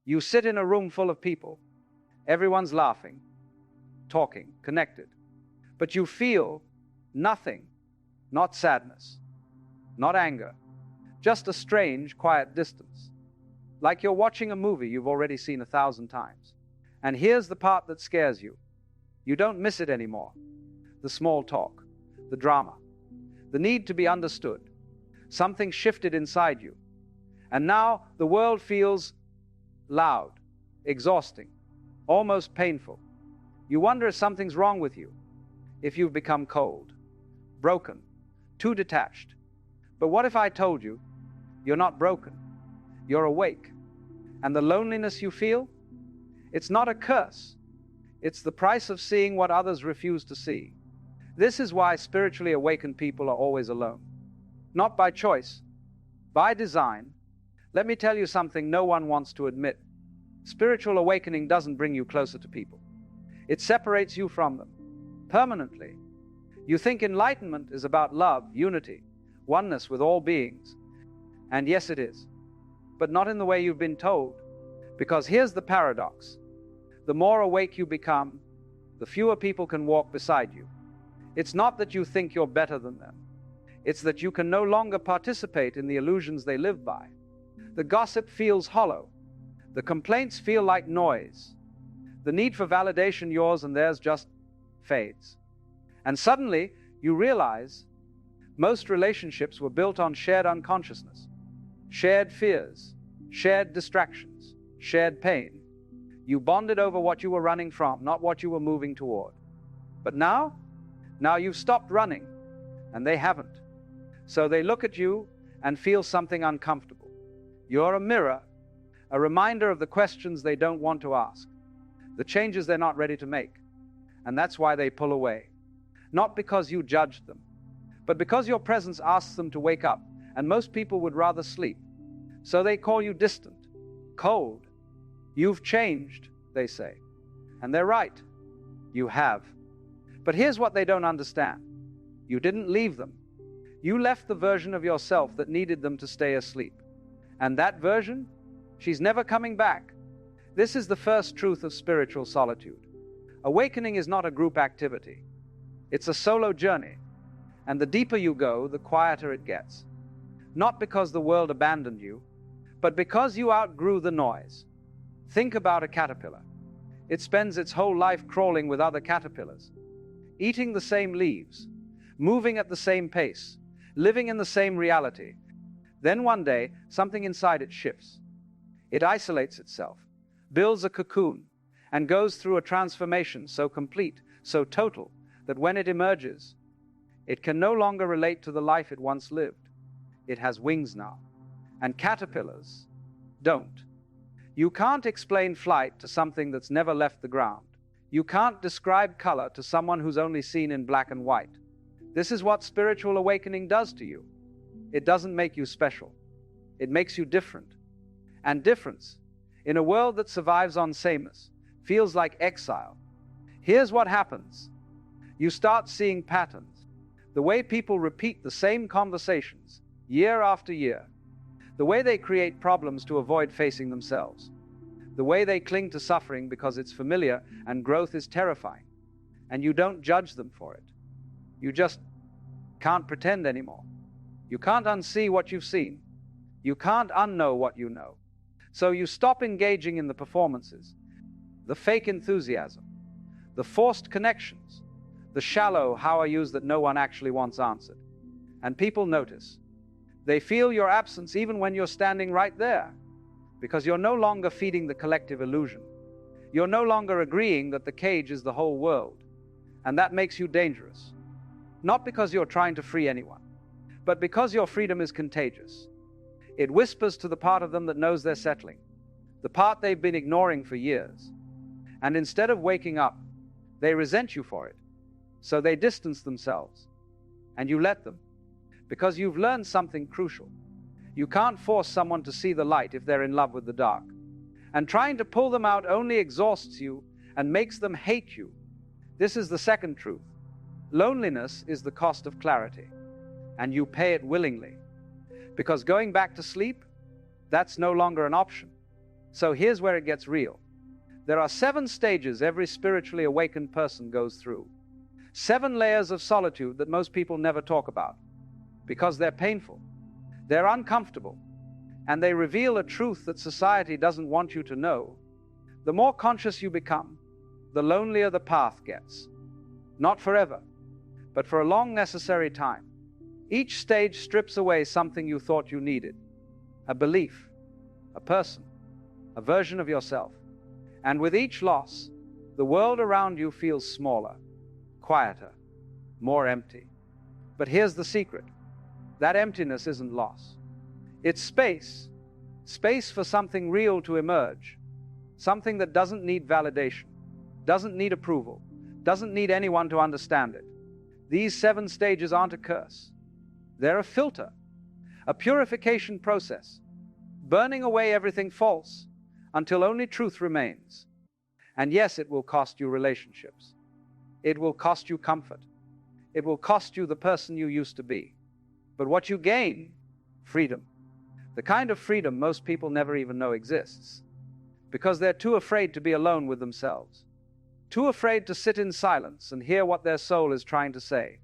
You sit in a room full of people. Everyone's laughing, talking, connected. But you feel nothing, not sadness, not anger, just a strange, quiet distance. Like you're watching a movie you've already seen 1,000 times. And here's the part that scares you. You don't miss it anymore. The small talk, the drama, the need to be understood. Something shifted inside you. And now the world feels loud, exhausting, almost painful. You wonder if something's wrong with you, if you've become cold, broken, too detached. But what if I told you you're not broken, you're awake? And the loneliness you feel, it's not a curse. It's the price of seeing what others refuse to see. This is why spiritually awakened people are always alone. Not by choice, by design. Let me tell you something no one wants to admit. Spiritual awakening doesn't bring you closer to people. It separates you from them, permanently. You think enlightenment is about love, unity, oneness with all beings. And yes, it is. But not in the way you've been told. Because here's the paradox. The more awake you become, the fewer people can walk beside you. It's not that you think you're better than them. It's that you can no longer participate in the illusions they live by. The gossip feels hollow. The complaints feel like noise. The need for validation, yours and theirs, just fades. And suddenly, you realize most relationships were built on shared unconsciousness, shared fears, shared distractions, shared pain. You bonded over what you were running from, not what you were moving toward. But now you've stopped running, and they haven't. So they look at you and feel something uncomfortable. You're a mirror, a reminder of the questions they don't want to ask, the changes they're not ready to make. And that's why they pull away. Not because you judged them, but because your presence asks them to wake up, and most people would rather sleep. So they call you distant, cold. You've changed, they say. And they're right. You have. But here's what they don't understand. You didn't leave them. You left the version of yourself that needed them to stay asleep. And that version, she's never coming back. This is the first truth of spiritual solitude. Awakening is not a group activity. It's a solo journey. And the deeper you go, the quieter it gets. Not because the world abandoned you, but because you outgrew the noise. Think about a caterpillar. It spends its whole life crawling with other caterpillars, eating the same leaves, moving at the same pace, living in the same reality. Then one day, something inside it shifts. It isolates itself, builds a cocoon, and goes through a transformation so complete, so total, that when it emerges, it can no longer relate to the life it once lived. It has wings now, and caterpillars don't. You can't explain flight to something that's never left the ground. You can't describe color to someone who's only seen in black and white. This is what spiritual awakening does to you. It doesn't make you special. It makes you different. And difference, in a world that survives on sameness, feels like exile. Here's what happens. You start seeing patterns. The way people repeat the same conversations, year after year. The way they create problems to avoid facing themselves. The way they cling to suffering because it's familiar and growth is terrifying. And you don't judge them for it. You just can't pretend anymore. You can't unsee what you've seen. You can't unknow what you know. So you stop engaging in the performances, the fake enthusiasm, the forced connections, the shallow how are yous that no one actually wants answered. And people notice. They feel your absence even when you're standing right there, because you're no longer feeding the collective illusion. You're no longer agreeing that the cage is the whole world, and that makes you dangerous. Not because you're trying to free anyone, but because your freedom is contagious. It whispers to the part of them that knows they're settling, the part they've been ignoring for years. And instead of waking up, they resent you for it. So they distance themselves, and you let them. Because you've learned something crucial. You can't force someone to see the light if they're in love with the dark. And trying to pull them out only exhausts you and makes them hate you. This is the second truth. Loneliness is the cost of clarity, and you pay it willingly. Because going back to sleep, that's no longer an option. So here's where it gets real. There are 7 stages every spiritually awakened person goes through. 7 layers of solitude that most people never talk about, because they're painful, they're uncomfortable, and they reveal a truth that society doesn't want you to know. The more conscious you become, the lonelier the path gets. Not forever, but for a long necessary time. Each stage strips away something you thought you needed: a belief, a person, a version of yourself. And with each loss, the world around you feels smaller, quieter, more empty. But here's the secret. That emptiness isn't loss. It's space. Space for something real to emerge. Something that doesn't need validation, doesn't need approval, doesn't need anyone to understand it. These 7 stages aren't a curse. They're a filter, a purification process, burning away everything false until only truth remains. And yes, it will cost you relationships. It will cost you comfort. It will cost you the person you used to be. But what you gain? Freedom. The kind of freedom most people never even know exists, because they're too afraid to be alone with themselves, too afraid to sit in silence and hear what their soul is trying to say.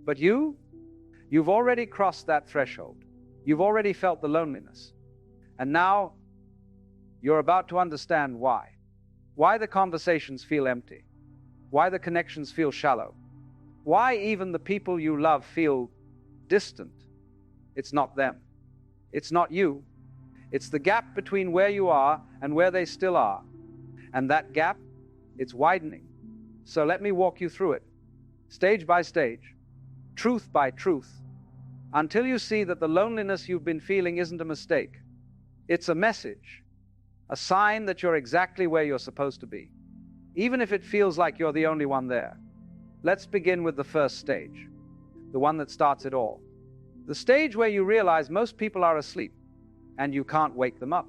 But you've already crossed that threshold. You've already felt the loneliness. And now you're about to understand why. Why the conversations feel empty. Why the connections feel shallow. Why even the people you love feel distant. It's not them. It's not you. It's the gap between where you are and where they still are. And that gap, it's widening. So let me walk you through it, stage by stage, truth by truth, until you see that the loneliness you've been feeling isn't a mistake. It's a message, a sign that you're exactly where you're supposed to be, even if it feels like you're the only one there. Let's begin with the first stage, the one that starts it all. The stage where you realize most people are asleep and you can't wake them up.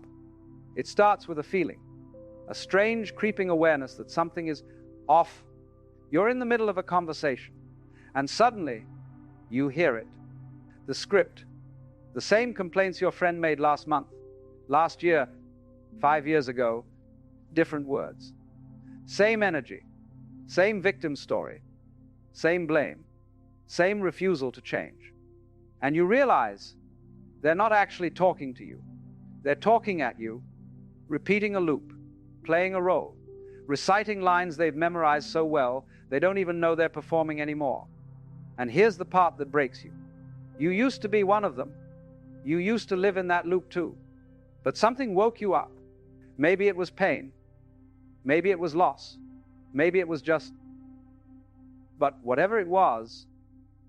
It starts with a feeling, a strange creeping awareness that something is off. You're in the middle of a conversation and suddenly you hear it. The script, the same complaints your friend made last month, last year, 5 years ago, different words. Same energy, same victim story, same blame, same refusal to change. And you realize they're not actually talking to you. They're talking at you, repeating a loop, playing a role, reciting lines they've memorized so well they don't even know they're performing anymore. And here's the part that breaks you. You used to be one of them. You used to live in that loop too. But something woke you up. Maybe it was pain. Maybe it was loss. Maybe it was just... But whatever it was,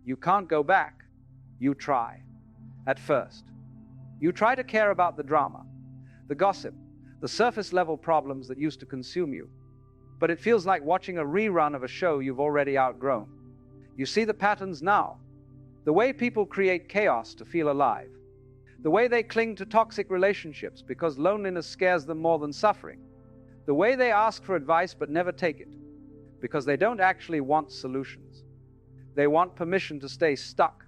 you can't go back. You try. At first. You try to care about the drama, the gossip, the surface level problems that used to consume you. But it feels like watching a rerun of a show you've already outgrown. You see the patterns now. The way people create chaos to feel alive. The way they cling to toxic relationships because loneliness scares them more than suffering. The way they ask for advice but never take it because they don't actually want solutions. They want permission to stay stuck.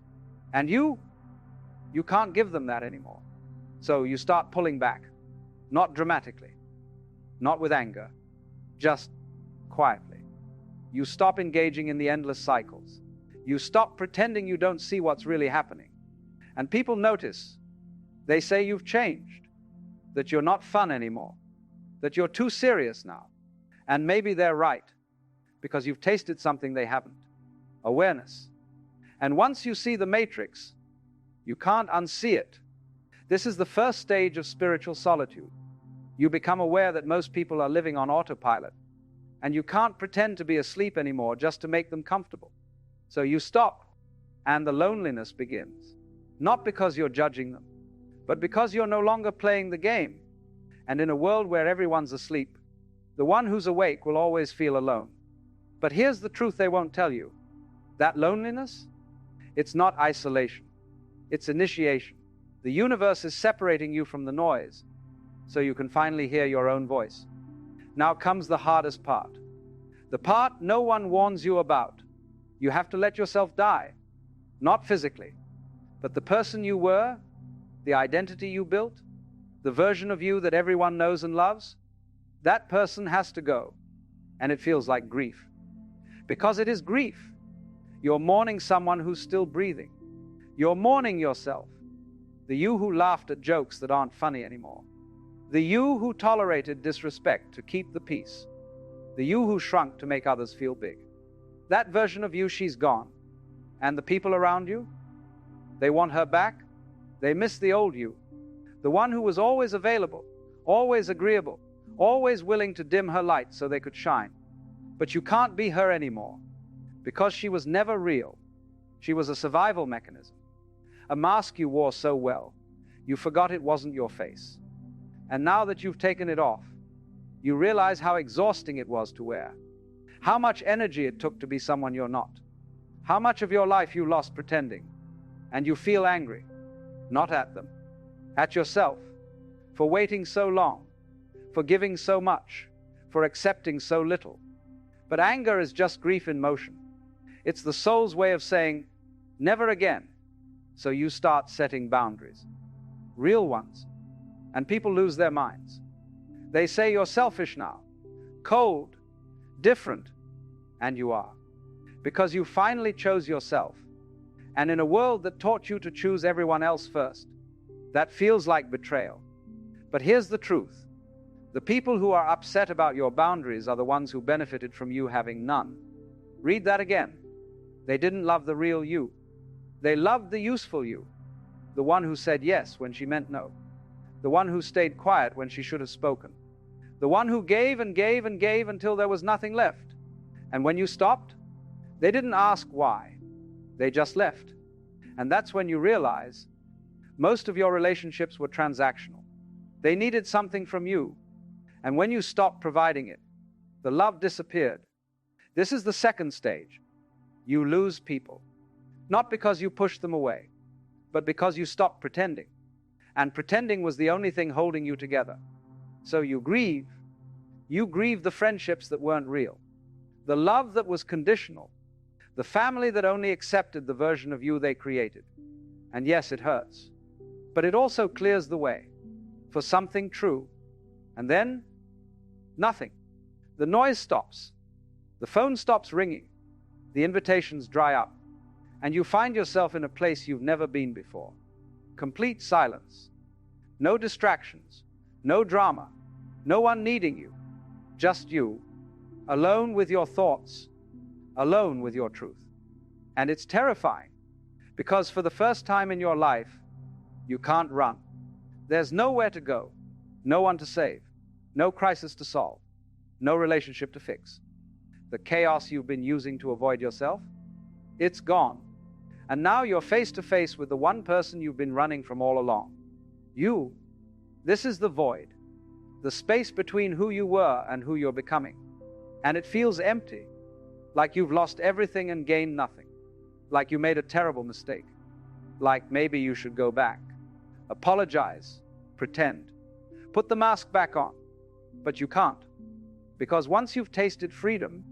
And you can't give them that anymore. So you start pulling back. Not dramatically. Not with anger. Just quietly. You stop engaging in the endless cycles. You stop pretending you don't see what's really happening. And people notice. They say you've changed. That you're not fun anymore. That you're too serious now. And maybe they're right. Because you've tasted something they haven't. Awareness. And once you see the matrix, you can't unsee it. This is the first stage of spiritual solitude. You become aware that most people are living on autopilot, and you can't pretend to be asleep anymore just to make them comfortable. So you stop, and the loneliness begins. Not because you're judging them, but because you're no longer playing the game. And in a world where everyone's asleep, the one who's awake will always feel alone. But here's the truth they won't tell you. That loneliness, it's not isolation. It's initiation. The universe is separating you from the noise so you can finally hear your own voice. Now comes the hardest part. The part no one warns you about. You have to let yourself die. Not physically, but the person you were, the identity you built, the version of you that everyone knows and loves, that person has to go, and it feels like grief. Because it is grief. You're mourning someone who's still breathing. You're mourning yourself, the you who laughed at jokes that aren't funny anymore, the you who tolerated disrespect to keep the peace, the you who shrunk to make others feel big. That version of you, she's gone. And the people around you, they want her back. They miss the old you, the one who was always available, always agreeable, always willing to dim her light so they could shine. But you can't be her anymore, because she was never real. She was a survival mechanism, a mask you wore so well, you forgot it wasn't your face. And now that you've taken it off, you realize how exhausting it was to wear, how much energy it took to be someone you're not, how much of your life you lost pretending, and you feel angry, not at them, at yourself, for waiting so long, for giving so much, for accepting so little. But anger is just grief in motion. It's the soul's way of saying, never again. So you start setting boundaries, real ones, and people lose their minds. They say you're selfish now, cold, different, and you are. Because you finally chose yourself. And in a world that taught you to choose everyone else first, that feels like betrayal. But here's the truth. The people who are upset about your boundaries are the ones who benefited from you having none. Read that again. They didn't love the real you. They loved the useful you, the one who said yes when she meant no, the one who stayed quiet when she should have spoken, the one who gave and gave and gave until there was nothing left. And when you stopped, they didn't ask why. They just left. And that's when you realize most of your relationships were transactional. They needed something from you. And when you stopped providing it, the love disappeared. This is the second stage. You lose people. Not because you pushed them away, but because you stopped pretending. And pretending was the only thing holding you together. So you grieve. You grieve the friendships that weren't real, the love that was conditional, the family that only accepted the version of you they created. And yes, it hurts, but it also clears the way for something true. And then, nothing. The noise stops. The phone stops ringing. The invitations dry up. And you find yourself in a place you've never been before. Complete silence. No distractions. No drama. No one needing you. Just you. Alone with your thoughts. Alone with your truth. And it's terrifying. Because for the first time in your life, you can't run. There's nowhere to go. No one to save. No crisis to solve. No relationship to fix. The chaos you've been using to avoid yourself, it's gone. And now you're face to face with the one person you've been running from all along. You. This is the void. The space between who you were and who you're becoming. And it feels empty. Like you've lost everything and gained nothing. Like you made a terrible mistake. Like maybe you should go back. Apologize. Pretend. Put the mask back on. But you can't. Because once you've tasted freedom,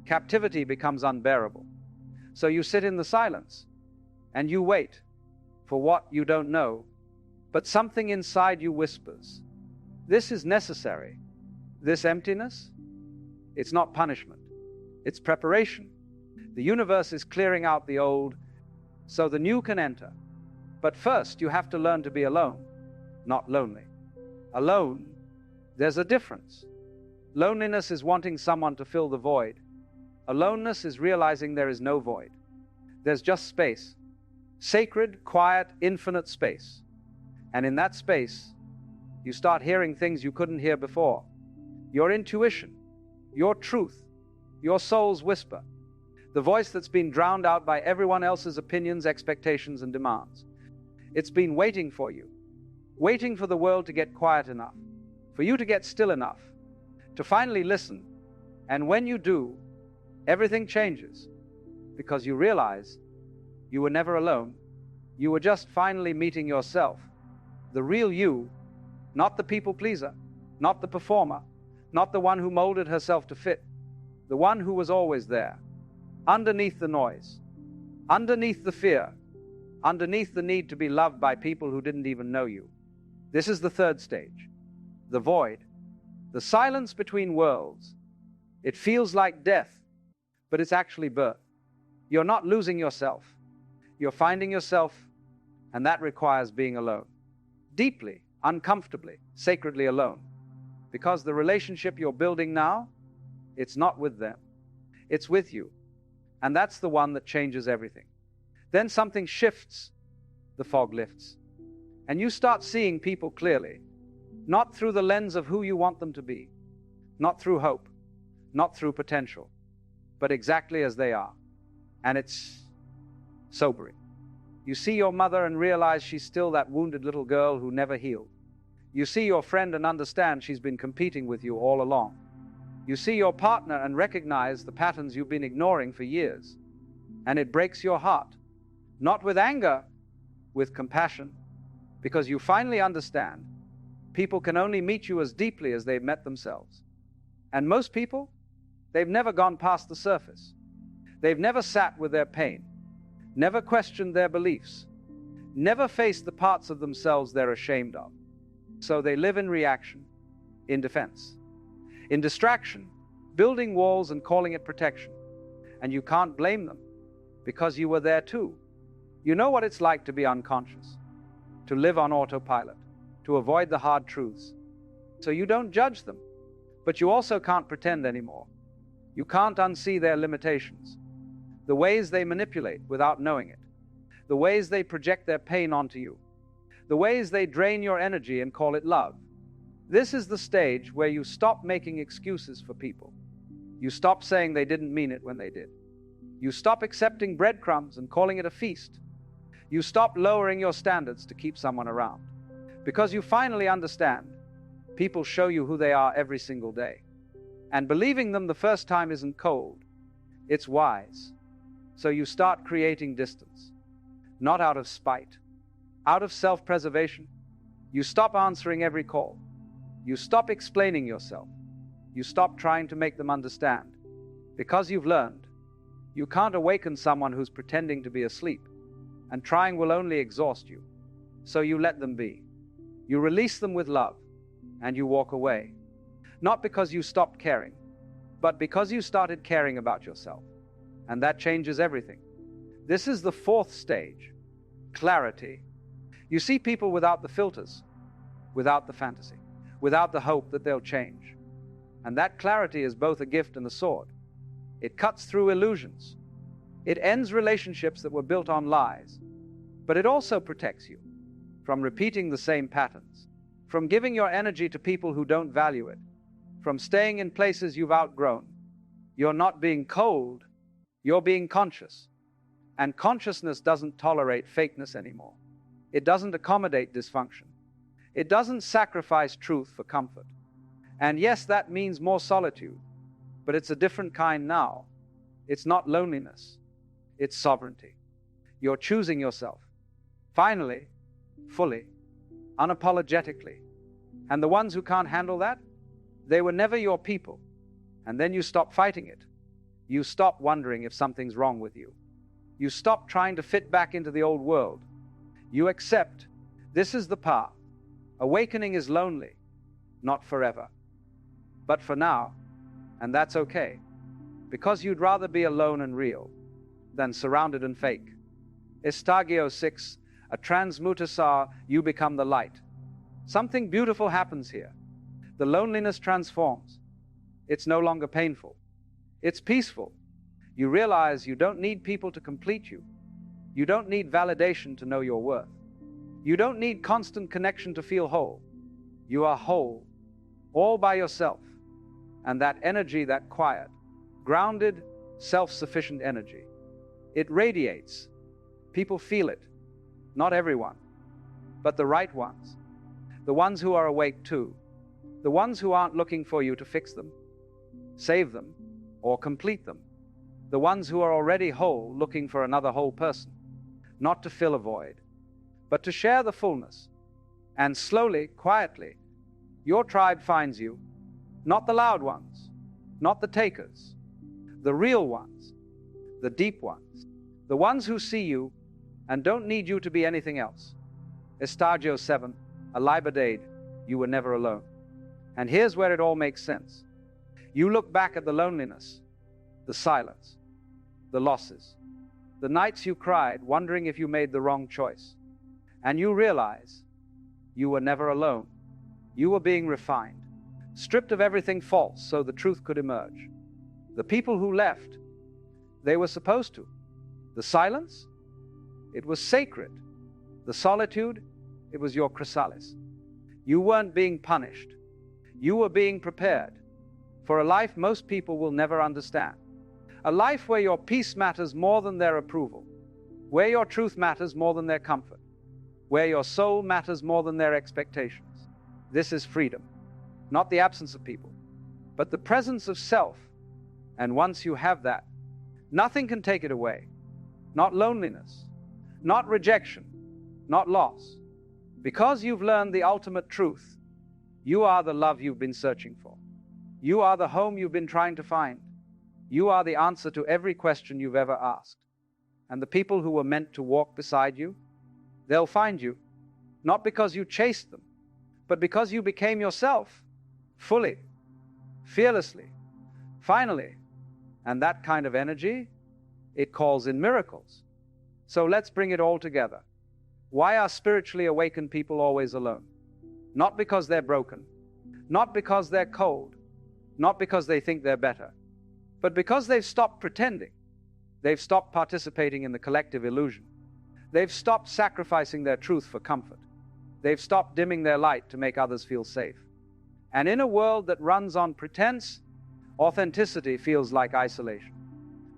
captivity becomes unbearable. So you sit in the silence, and you wait for what you don't know, but something inside you whispers, this is necessary. This emptiness, it's not punishment. It's preparation. The universe is clearing out the old, so the new can enter. But first, you have to learn to be alone, not lonely. Alone, there's a difference. Loneliness is wanting someone to fill the void. Aloneness is realizing there is no void. There's just space. Sacred, quiet, infinite space. And in that space, you start hearing things you couldn't hear before. Your intuition, your truth, your soul's whisper. The voice that's been drowned out by everyone else's opinions, expectations, and demands. It's been waiting for you. Waiting for the world to get quiet enough. For you to get still enough. To finally listen. And when you do, everything changes. Because you realize you were never alone. You were just finally meeting yourself. The real you, not the people pleaser, not the performer, not the one who molded herself to fit. The one who was always there. Underneath the noise. Underneath the fear. Underneath the need to be loved by people who didn't even know you. This is the third stage, the void, the silence between worlds. It feels like death, but it's actually birth. You're not losing yourself. You're finding yourself, and that requires being alone. Deeply, uncomfortably, sacredly alone. Because the relationship you're building now, it's not with them. It's with you. And that's the one that changes everything. Then something shifts, the fog lifts, and you start seeing people clearly, not through the lens of who you want them to be, not through hope, not through potential, but exactly as they are. And it's sobering. You see your mother and realize she's still that wounded little girl who never healed. You see your friend and understand she's been competing with you all along. You see your partner and recognize the patterns you've been ignoring for years. And it breaks your heart, not with anger, with compassion, because you finally understand people can only meet you as deeply as they've met themselves. And most people, they've never gone past the surface. They've never sat with their pain, never questioned their beliefs, never faced the parts of themselves they're ashamed of. So they live in reaction, in defense, in distraction, building walls and calling it protection. And you can't blame them, because you were there too. You know what it's like to be unconscious, to live on autopilot, to avoid the hard truths. So you don't judge them, but you also can't pretend anymore. You can't unsee their limitations, the ways they manipulate without knowing it, the ways they project their pain onto you, the ways they drain your energy and call it love. This is the stage where you stop making excuses for people. You stop saying they didn't mean it when they did. You stop accepting breadcrumbs and calling it a feast. You stop lowering your standards to keep someone around. Because you finally understand, people show you who they are every single day. And believing them the first time isn't cold, it's wise. So you start creating distance, not out of spite, out of self-preservation. You stop answering every call. You stop explaining yourself. You stop trying to make them understand. Because you've learned, you can't awaken someone who's pretending to be asleep, and trying will only exhaust you. So you let them be. You release them with love, and you walk away. Not because you stopped caring, but because you started caring about yourself. And that changes everything. This is the fourth stage, clarity. You see people without the filters, without the fantasy, without the hope that they'll change. And that clarity is both a gift and a sword. It cuts through illusions. It ends relationships that were built on lies. But it also protects you from repeating the same patterns, from giving your energy to people who don't value it, from staying in places you've outgrown. You're not being cold, you're being conscious. And consciousness doesn't tolerate fakeness anymore. It doesn't accommodate dysfunction. It doesn't sacrifice truth for comfort. And yes, that means more solitude, but it's a different kind now. It's not loneliness, it's sovereignty. You're choosing yourself, finally, fully, unapologetically. And the ones who can't handle that, they were never your people. And then you stop fighting it. You stop wondering if something's wrong with you. You stop trying to fit back into the old world. You accept this is the path. Awakening is lonely, not forever, but for now, and that's okay, because you'd rather be alone and real than surrounded and fake. Estagio 6, a transmutasar, you become the light. Something beautiful happens here. The loneliness transforms. It's no longer painful. It's peaceful. You realize you don't need people to complete you. You don't need validation to know your worth. You don't need constant connection to feel whole. You are whole, all by yourself. And that energy, that quiet, grounded, self-sufficient energy, it radiates. People feel it. Not everyone, but the right ones. The ones who are awake too. The ones who aren't looking for you to fix them, save them, or complete them. The ones who are already whole, looking for another whole person, not to fill a void, but to share the fullness. And slowly, quietly, your tribe finds you, not the loud ones, not the takers, the real ones, the deep ones, the ones who see you and don't need you to be anything else. Estagio 7, a liberdade, you were never alone. And here's where it all makes sense. You look back at the loneliness, the silence, the losses, the nights you cried, wondering if you made the wrong choice. And you realize you were never alone. You were being refined, stripped of everything false so the truth could emerge. The people who left, they were supposed to. The silence, it was sacred. The solitude, it was your chrysalis. You weren't being punished. You were being prepared for a life most people will never understand. A life where your peace matters more than their approval, where your truth matters more than their comfort, where your soul matters more than their expectations. This is freedom, not the absence of people, but the presence of self. And once you have that, nothing can take it away. Not loneliness, not rejection, not loss. Because you've learned the ultimate truth, you are the love you've been searching for. You are the home you've been trying to find. You are the answer to every question you've ever asked. And the people who were meant to walk beside you, they'll find you, not because you chased them, but because you became yourself, fully, fearlessly, finally. And that kind of energy, it calls in miracles. So let's bring it all together. Why are spiritually awakened people always alone? Not because they're broken, not because they're cold, not because they think they're better, but because they've stopped pretending. They've stopped participating in the collective illusion. They've stopped sacrificing their truth for comfort. They've stopped dimming their light to make others feel safe. And in a world that runs on pretense, authenticity feels like isolation.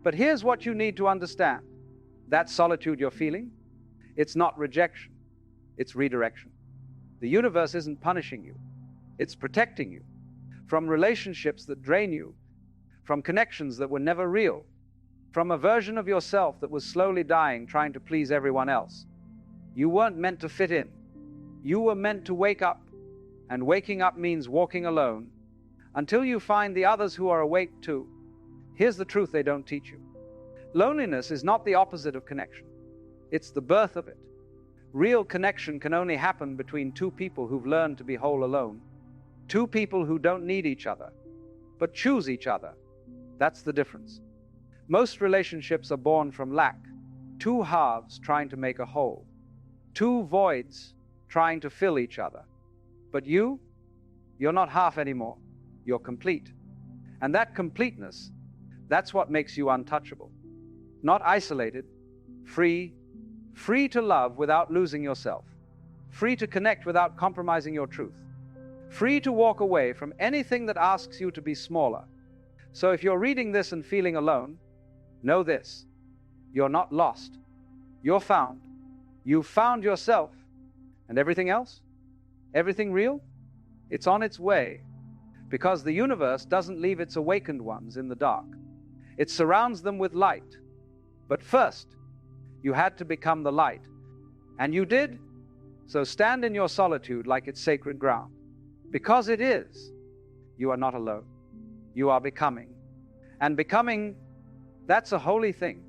But here's what you need to understand. That solitude you're feeling, it's not rejection, it's redirection. The universe isn't punishing you, it's protecting you from relationships that drain you, from connections that were never real, from a version of yourself that was slowly dying trying to please everyone else. You weren't meant to fit in. You were meant to wake up, and waking up means walking alone until you find the others who are awake too. Here's the truth they don't teach you. Loneliness is not the opposite of connection. It's the birth of it. Real connection can only happen between two people who've learned to be whole alone. Two people who don't need each other, but choose each other. That's the difference. Most relationships are born from lack. Two halves trying to make a whole. Two voids trying to fill each other. But you're not half anymore. You're complete. And that completeness, that's what makes you untouchable. Not isolated, free to love without losing yourself, free to connect without compromising your truth, free to walk away from anything that asks you to be smaller. So if you're reading this and feeling alone, know this: you're not lost. You're found. You've found yourself. And everything else? Everything real? It's on its way. Because the universe doesn't leave its awakened ones in the dark. It surrounds them with light. But first, you had to become the light. And you did. So stand in your solitude like it's sacred ground. Because it is. You are not alone. You are becoming. And becoming, that's a holy thing.